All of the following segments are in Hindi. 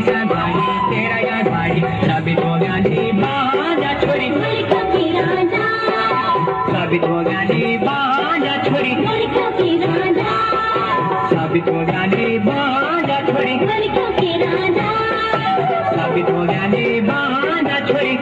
संभाली तेरा याद भाई साबित हो गया दीवाना छोरी साबित हो गया दीवाना छोरी साबित हो गया दीवाना छोरी साबित हो गया दीवाना छोरी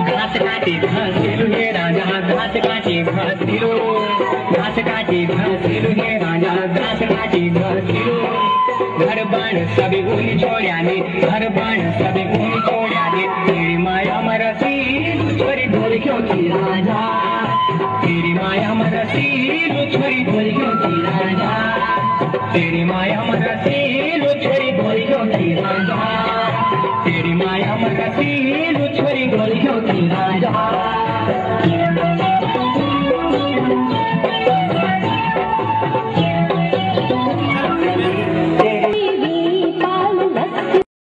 घास काटे घासिलु हे राजा घास काटे घासिलु घास काटे घासिलु हे राजा घास काटे घासिलु घर बाण सभी उनी छोड्याने घर बाण सभी उनी छोड्याने तेरी माया मरसी छोरी ढोली क्यों की राजा तेरी माया मरसी छोरी ढोली क्यों की राजा तेरी माया मरसी छोरी ढोली क्यों की राजा तेरी माया मरसी छोरी ढोली क्यों की राजा